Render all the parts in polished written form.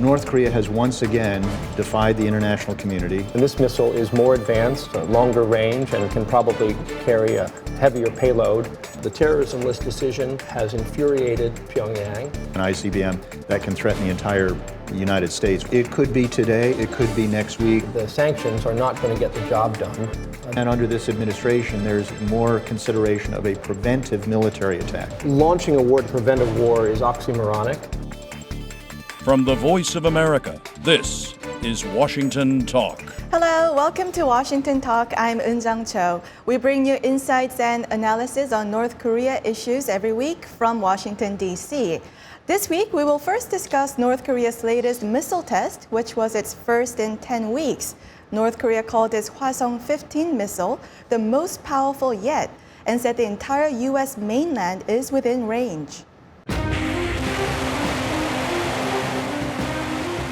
North Korea has once again defied the international community. And this missile is more advanced, longer range, and can probably carry a heavier payload. The terrorism list decision has infuriated Pyongyang. An ICBM that can threaten the entire United States. It could be today, it could be next week. The sanctions are not going to get the job done. And under this administration, there's more consideration of a preventive military attack. Launching a war to prevent a war is oxymoronic. From the Voice of America, this is Washington Talk. Hello, welcome to Washington Talk. I'm Eun-jung Cho. We bring you insights and analysis on North Korea issues every week from Washington, D.C. This week, we will first discuss North Korea's latest missile test, which was its first in 10 weeks. North Korea called its Hwasong-15 missile the most powerful yet and said the entire U.S. mainland is within range.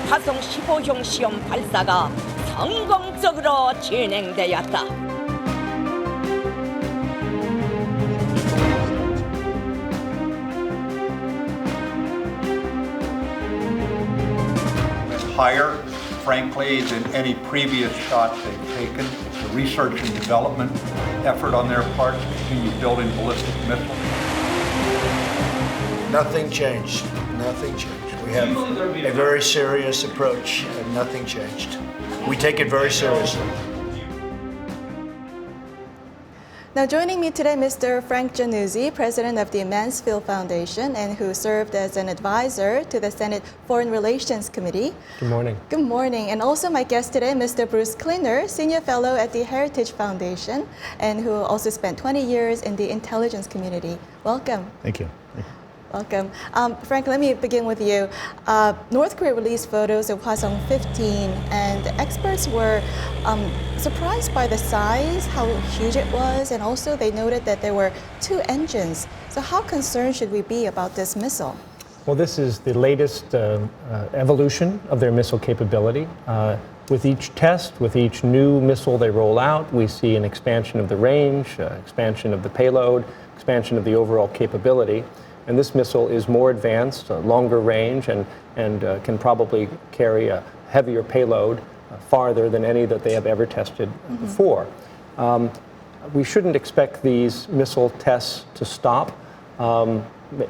화성 15형 시험 발사가 성공적으로 진행되었다. Higher, frankly, than any previous shots they've taken. The research and development effort on their part to continue building ballistic missiles. Nothing changed. Nothing changed. We have a very serious approach, and nothing changed. We take it very seriously. Now joining me today, Mr. Frank Januzzi, president of the Mansfield Foundation and who served as an advisor to the Senate Foreign Relations Committee. Good morning. Good morning. And also my guest today, Mr. Bruce Klinner, senior fellow at the Heritage Foundation and who also spent 20 years in the intelligence community. Welcome. Thank you. Welcome. Frank, let me begin with you. North Korea released photos of Hwasong-15, and experts were surprised by the size, how huge it was, and also they noted that there were 2 engines. So how concerned should we be about this missile? Well, this is the latest evolution of their missile capability. With each test, with each new missile they roll out, we see an expansion of the range, expansion of the payload, expansion of the overall capability. And this missile is more advanced, longer range, and can probably carry a heavier payload farther than any that they have ever tested before. We shouldn't expect these missile tests to stop,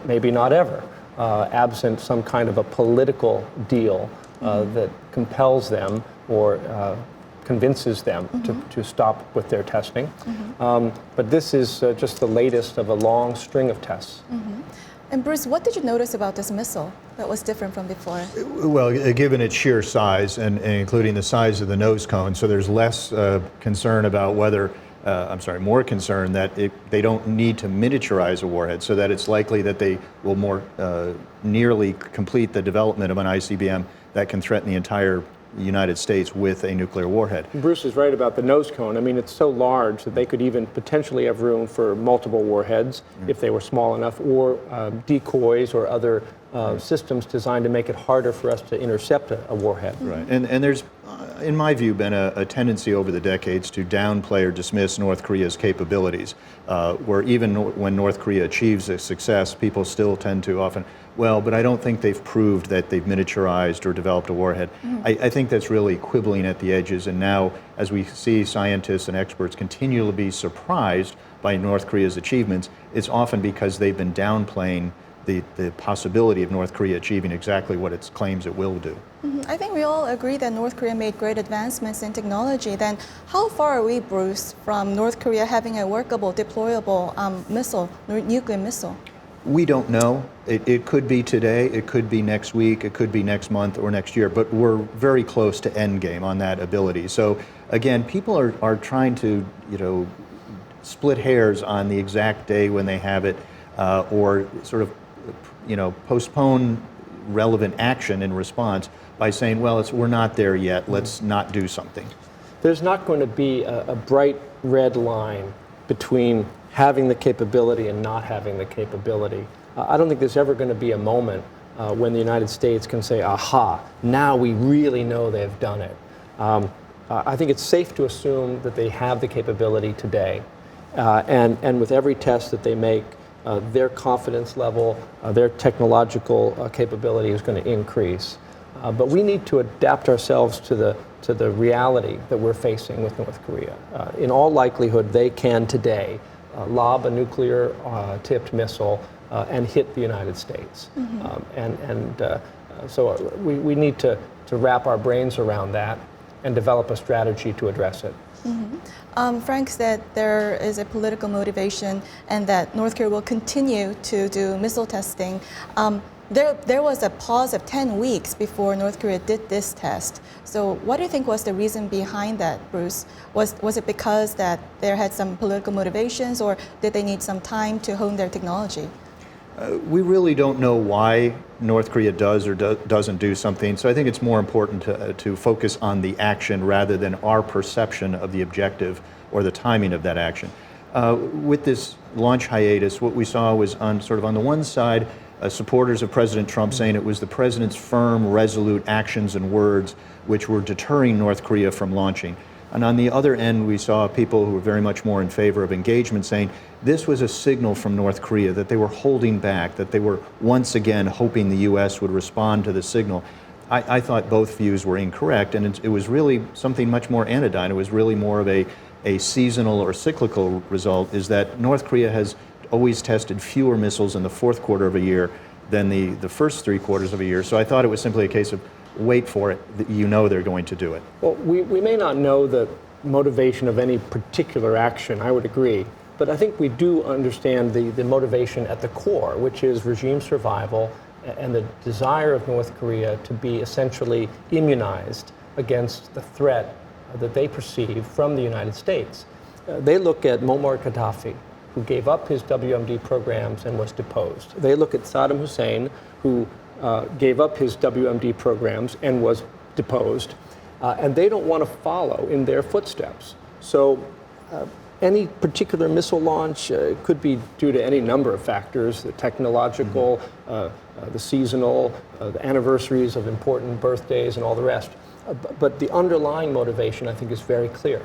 maybe not ever, absent some kind of a political deal that compels them or convinces them to stop with their testing. But this is just the latest of a long string of tests. And Bruce, what did you notice about this missile that was different from before? Well, given its sheer size and including the size of the nose cone, so there's less concern about whether, more concern that they don't need to miniaturize a warhead, so that it's likely that they will more nearly complete the development of an ICBM that can threaten the entire United States with a nuclear warhead. Bruce is right about the nose cone. I mean, it's so large that they could even potentially have room for multiple warheads if they were small enough, or decoys or other systems designed to make it harder for us to intercept a warhead. Right, and there's, in my view, been a tendency over the decades to downplay or dismiss North Korea's capabilities, where even when North Korea achieves a success, people still tend to often, well, but I don't think they've proved that they've miniaturized or developed a warhead. I think that's really quibbling at the edges, and now as we see scientists and experts continue to be surprised by North Korea's achievements, it's often because they've been downplaying the possibility of North Korea achieving exactly what it claims it will do. I think we all agree that North Korea made great advancements in technology. Then how far are we, Bruce, from North Korea having a workable, deployable missile, nuclear missile? We don't know. It could be today, it could be next week, it could be next month or next year, but we're very close to endgame on that ability. So again, people are trying to, split hairs on the exact day when they have it, or sort of, postpone relevant action in response by saying, well, we're not there yet, let's not do something. There's not going to be a bright red line between having the capability and not having the capability. I don't think there's ever going to be a moment when the United States can say, aha, now we really know they've done it. I think it's safe to assume that they have the capability today. And with every test that they make, their confidence level, their technological capability is going to increase. But we need to adapt ourselves to the reality that we're facing with North Korea. In all likelihood, they can today lob a nuclear-tipped missile and hit the United States. So we need to wrap our brains around that and develop a strategy to address it. Frank said there is a political motivation and that North Korea will continue to do missile testing. There was a pause of 10 weeks before North Korea did this test. So what do you think was the reason behind that, Bruce? Was it because that there had some political motivations, or did they need some time to hone their technology? We really don't know why North Korea does or doesn't do something, so I think it's more important to focus on the action rather than our perception of the objective or the timing of that action. With this launch hiatus, what we saw was on the one side, supporters of President Trump saying it was the president's firm, resolute actions and words which were deterring North Korea from launching. And on the other end, we saw people who were very much more in favor of engagement saying this was a signal from North Korea that they were holding back, that they were once again hoping the U.S. would respond to the signal. I thought both views were incorrect, and it was really something much more anodyne. It was really more of a seasonal or cyclical result, is that North Korea has always tested fewer missiles in the fourth quarter of a year than the first 3 quarters of a year. So I thought it was simply a case of wait for it, you know they're going to do it. Well, we may not know the motivation of any particular action, I would agree, but I think we do understand the motivation at the core, which is regime survival and the desire of North Korea to be essentially immunized against the threat that they perceive from the United States. They look at Muammar Gaddafi, who gave up his WMD programs and was deposed. They look at Saddam Hussein, who gave up his WMD programs and was deposed, and they don't want to follow in their footsteps. So any particular missile launch could be due to any number of factors, the technological, the seasonal, the anniversaries of important birthdays and all the rest. But the underlying motivation, I think, is very clear.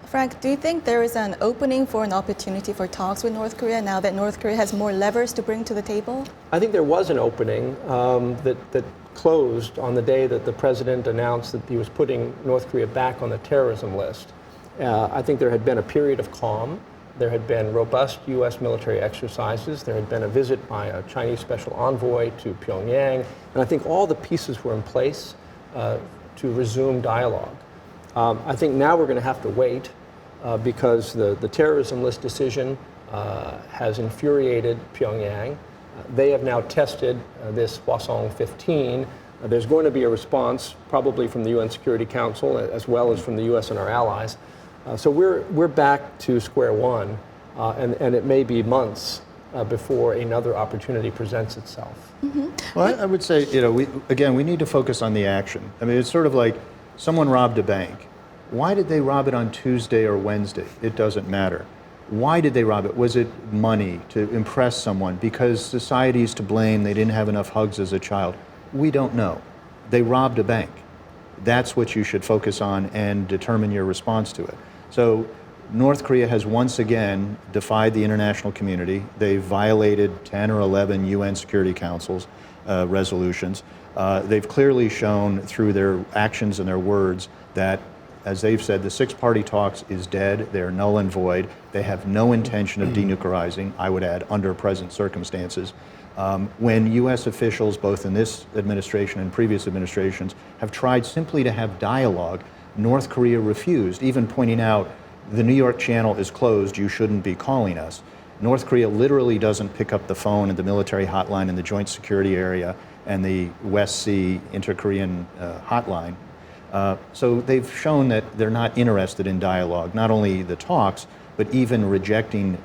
Frank, do you think there is an opening for an opportunity for talks with North Korea now that North Korea has more levers to bring to the table? I think there was an opening that closed on the day that the president announced that he was putting North Korea back on the terrorism list. I think there had been a period of calm. There had been robust U.S. military exercises. There had been a visit by a Chinese special envoy to Pyongyang. And I think all the pieces were in place to resume dialogue. I think now we're going to have to wait because the terrorism list decision has infuriated Pyongyang. They have now tested this Hwasong 15. There's going to be a response, probably from the UN Security Council, as well as from the U.S. and our allies. So we're back to square one, and it may be months before another opportunity presents itself. Well, I would say, we need to focus on the action. I mean, it's sort of like someone robbed a bank. Why did they rob it on Tuesday or Wednesday? It doesn't matter. Why did they rob it? Was it money to impress someone? Because society's to blame, they didn't have enough hugs as a child. We don't know. They robbed a bank. That's what you should focus on and determine your response to it. So North Korea has once again defied the international community. They've violated 10 or 11 UN Security Council's resolutions. They've clearly shown through their actions and their words that, as they've said, the six-party talks is dead. They're null and void. They have no intention of denuclearizing, I would add, under present circumstances. When U.S. officials, both in this administration and previous administrations, have tried simply to have dialogue, North Korea refused, even pointing out, the New York Channel is closed, you shouldn't be calling us. North Korea literally doesn't pick up the phone at the military hotline in the Joint Security Area and the West Sea Inter-Korean hotline. So they've shown that they're not interested in dialogue, not only the talks, but even rejecting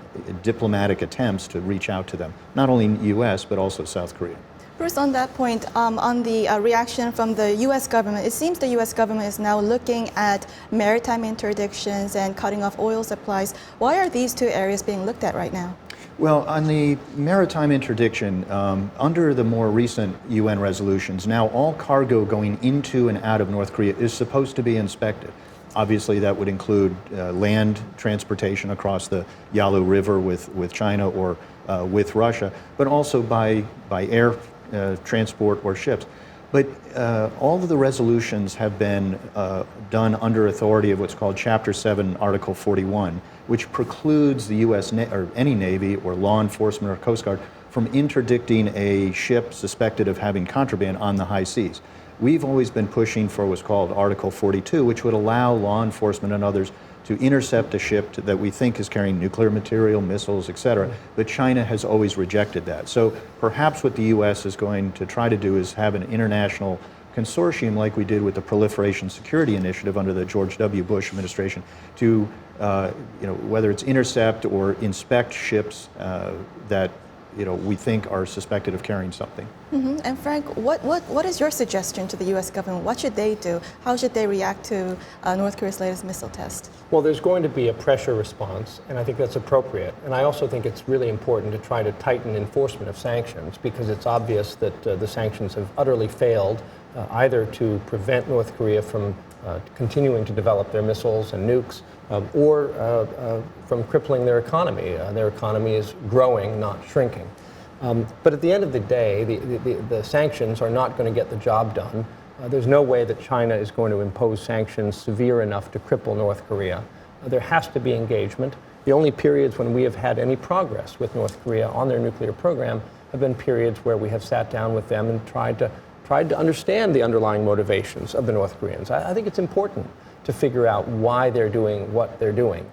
diplomatic attempts to reach out to them, not only in the U.S., but also South Korea. Bruce, on that point, on the reaction from the U.S. government, it seems the U.S. government is now looking at maritime interdictions and cutting off oil supplies. Why are these two areas being looked at right now? Well, on the maritime interdiction, under the more recent UN resolutions, now all cargo going into and out of North Korea is supposed to be inspected. Obviously, that would include land transportation across the Yalu River with China or with Russia, but also by air transport or ships. But all of the resolutions have been done under authority of what's called Chapter 7, Article 41, which precludes the U.S. Or any Navy or law enforcement or Coast Guard from interdicting a ship suspected of having contraband on the high seas. We've always been pushing for what's called Article 42, which would allow law enforcement and others to intercept a ship that we think is carrying nuclear material, missiles, et cetera. But China has always rejected that. So perhaps what the U.S. is going to try to do is have an international consortium like we did with the Proliferation Security Initiative under the George W. Bush administration to, whether it's intercept or inspect ships that we think are suspected of carrying something. Mm-hmm. And Frank, what is your suggestion to the U.S. government? What should they do? How should they react to North Korea's latest missile test? Well, there's going to be a pressure response, and I think that's appropriate. And I also think it's really important to try to tighten enforcement of sanctions, because it's obvious that the sanctions have utterly failed either to prevent North Korea from continuing to develop their missiles and nukes, or from crippling their economy. Their economy is growing, not shrinking. But at the end of the day, the sanctions are not going to get the job done. There's no way that China is going to impose sanctions severe enough to cripple North Korea. There has to be engagement. The only periods when we have had any progress with North Korea on their nuclear program have been periods where we have sat down with them and tried to understand the underlying motivations of the North Koreans. I think it's important to figure out why they're doing what they're doing.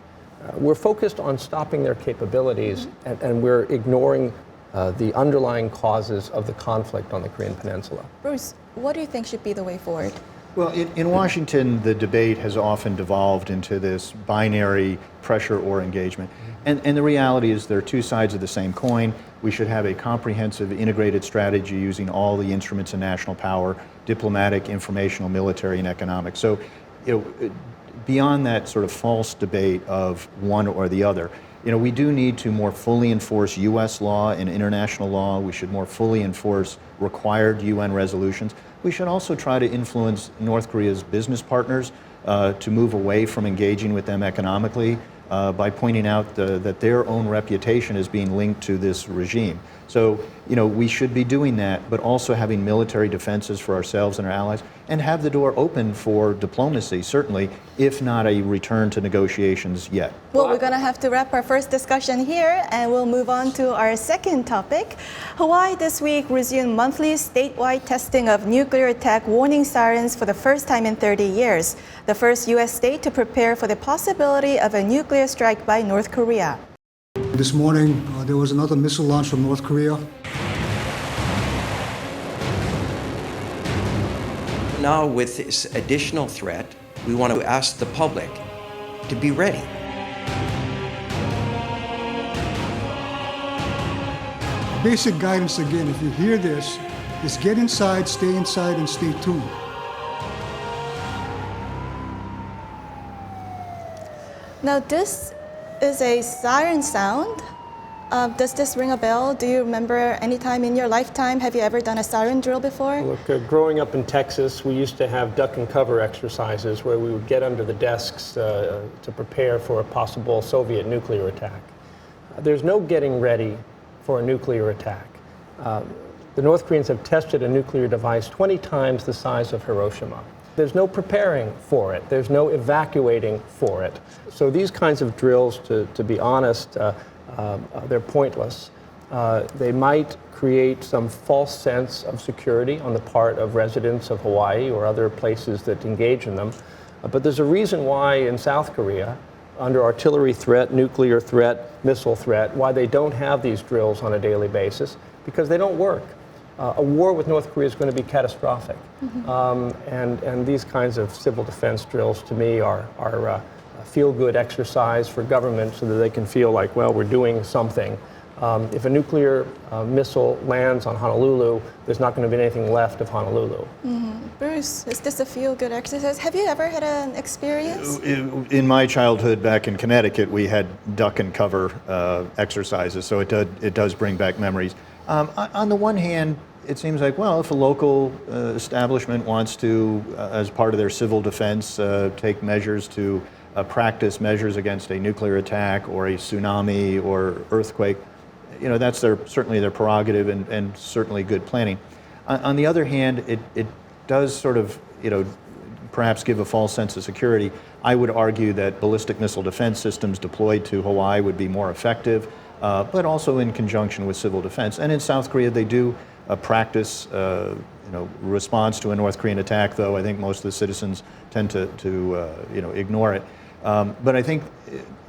We're focused on stopping their capabilities, and we're ignoring the underlying causes of the conflict on the Korean Peninsula. Bruce, what do you think should be the way forward? Well, in Washington, the debate has often devolved into this binary pressure or engagement. And the reality is there are two sides of the same coin. We should have a comprehensive, integrated strategy using all the instruments of national power, diplomatic, informational, military, and economic. So, beyond that sort of false debate of one or the other, we do need to more fully enforce U.S. law and international law. We should more fully enforce required UN resolutions. We should also try to influence North Korea's business partners to move away from engaging with them economically by pointing out that their own reputation is being linked to this regime. So, we should be doing that, but also having military defenses for ourselves and our allies, and have the door open for diplomacy, certainly, if not a return to negotiations yet. Well, we're going to have to wrap our first discussion here, and we'll move on to our second topic. Hawaii this week resumed monthly statewide testing of nuclear attack warning sirens for the first time in 30 years, the first U.S. state to prepare for the possibility of a nuclear strike by North Korea. This morning, there was another missile launch from North Korea. Now, with this additional threat, we want to ask the public to be ready. Basic guidance again, if you hear this, is get inside, and stay tuned. Now, this is a siren sound. Does this ring a bell? Do you remember any time in your lifetime, have you ever done a siren drill before? Look, growing up in Texas, we used to have duck and cover exercises where we would get under the desks to prepare for a possible Soviet nuclear attack. There's no getting ready for a nuclear attack. The North Koreans have tested a nuclear device 20 times the size of Hiroshima. There's no preparing for it. There's no evacuating for it. So these kinds of drills, to be honest, they're pointless. They might create some false sense of security on the part of residents of Hawaii or other places that engage in them. But there's a reason why in South Korea, under artillery threat, nuclear threat, missile threat, why they don't have these drills on a daily basis, because they don't work. A war with North Korea is going to be catastrophic. And these kinds of civil defense drills, to me, are a feel-good exercise for government so that they can feel like, well, we're doing something. If a nuclear missile lands on Honolulu, there's not going to be anything left of Honolulu. Bruce, is this a feel-good exercise? Have you ever had an experience? In my childhood back in Connecticut, we had duck and cover exercises, so it does bring back memories. On the one hand, it seems like, well, if a local establishment wants to, as part of their civil defense, take measures to practice measures against a nuclear attack or a tsunami or earthquake, that's certainly their prerogative and certainly good planning. On the other hand, it does sort of, perhaps give a false sense of security. I would argue that ballistic missile defense systems deployed to Hawaii would be more effective, but also in conjunction with civil defense. And in South Korea, they do practice, response to a North Korean attack, though I think most of the citizens tend to ignore it. But I think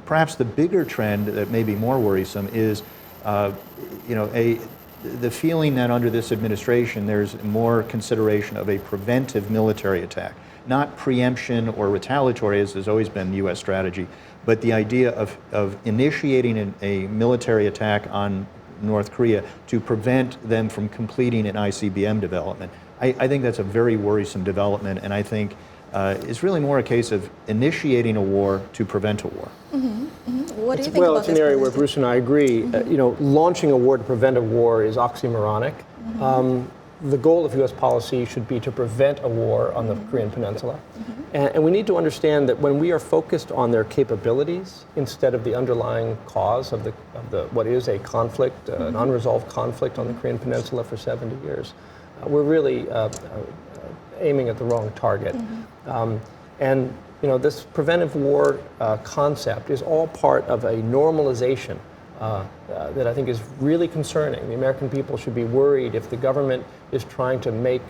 perhaps the bigger trend that may be more worrisome is, the feeling that under this administration there's more consideration of a preventive military attack, not preemption or retaliatory, as has always been U.S. strategy, but the idea of initiating a military attack on North Korea to prevent them from completing an ICBM development. I think that's a very worrisome development, and I think it's really more a case of initiating a war to prevent a war. What do you think well, about it's an this area where position? Bruce and I agree. Launching a war to prevent a war is oxymoronic. The goal of U.S. policy should be to prevent a war on the Korean Peninsula. And we need to understand that when we are focused on their capabilities instead of the underlying cause of what is a conflict, an unresolved conflict on the Korean Peninsula for 70 years, we're really aiming at the wrong target. This preventive war concept is all part of a normalization that I think is really concerning. The American people should be worried if the government is trying to make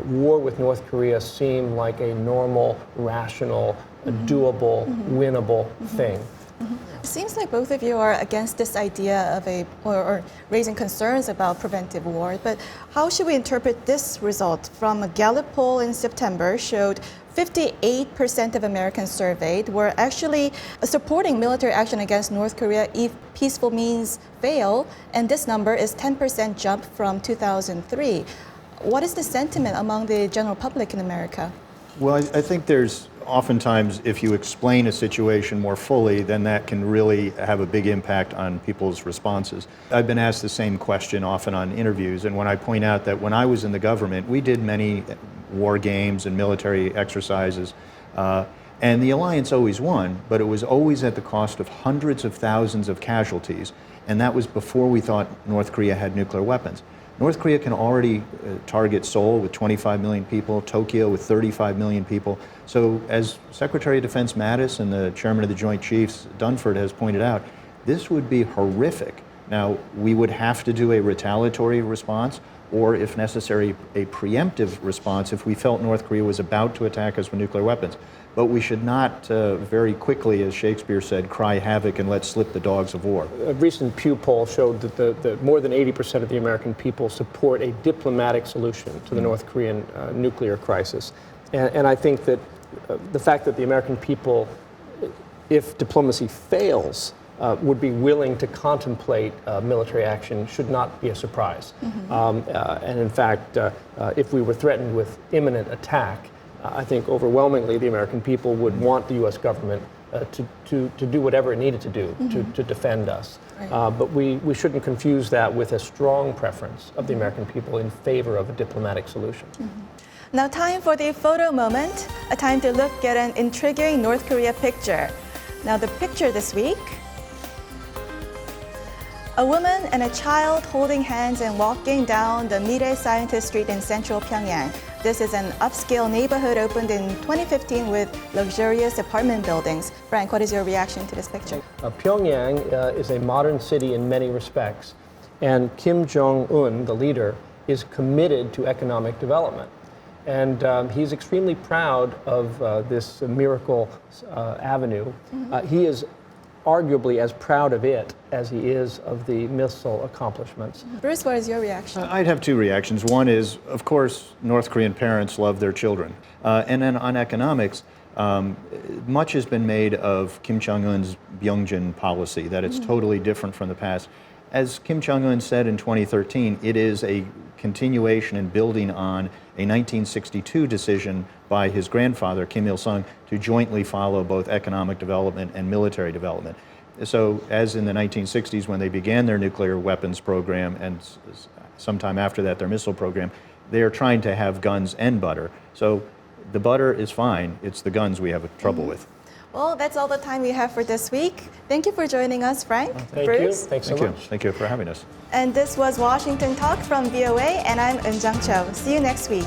war with North Korea seem like a normal, rational, doable, winnable thing. It seems like both of you are against this idea of or raising concerns about preventive war, but how should we interpret this result from a Gallup poll in September showed 58% of Americans surveyed were actually supporting military action against North Korea if peaceful means fail, and this number is 10% jump from 2003. What is the sentiment among the general public in America? Well, I think there's oftentimes, if you explain a situation more fully, then that can really have a big impact on people's responses. I've been asked the same question often on interviews, and when I point out that when I was in the government, we did many war games and military exercises, and the alliance always won, but it was always at the cost of hundreds of thousands of casualties, and that was before we thought North Korea had nuclear weapons. North Korea can already target Seoul with 25 million people, Tokyo with 35 million people. So as Secretary of Defense Mattis and the Chairman of the Joint Chiefs, Dunford, has pointed out, this would be horrific. Now, we would have to do a retaliatory response, or if necessary, a preemptive response if we felt North Korea was about to attack us with nuclear weapons. But we should not very quickly, as Shakespeare said, cry havoc and let slip the dogs of war. A recent Pew poll showed that more than 80% of the American people support a diplomatic solution to the North Korean nuclear crisis. And I think that the fact that the American people, if diplomacy fails, would be willing to contemplate military action should not be a surprise. And in fact, if we were threatened with imminent attack, I think overwhelmingly the American people would want the U.S. government to do whatever it needed to do to defend us. Right. But we shouldn't confuse that with a strong preference of the American people in favor of a diplomatic solution. Now time for the photo moment, a time to look at an intriguing North Korea picture. Now the picture this week, a woman and a child holding hands and walking down the Mire Scientist Street in central Pyongyang. This is an upscale neighborhood opened in 2015 with luxurious apartment buildings. Frank, what is your reaction to this picture? Pyongyang is a modern city in many respects, and Kim Jong-un, the leader, is committed to economic development. And he's extremely proud of this miracle avenue. He is arguably as proud of it as he is of the missile accomplishments. Bruce, what is your reaction? I'd have two reactions. One is, of course, North Korean parents love their children. And then on economics, much has been made of Kim Jong-un's Byungjin policy, that it's totally different from the past. As Kim Jong-un said in 2013, it is a continuation and building on a 1962 decision by his grandfather, Kim Il-sung, to jointly follow both economic development and military development. So as in the 1960s when they began their nuclear weapons program and sometime after that their missile program, they are trying to have guns and butter. So the butter is fine, it's the guns we have trouble with. Well, that's all the time we have for this week. Thank you for joining us, Frank. Thank you. Bruce. Thanks so Thank you. much. Thank you for having us. And this was Washington Talk from VOA, and I'm Eun Jang Cho. See you next week.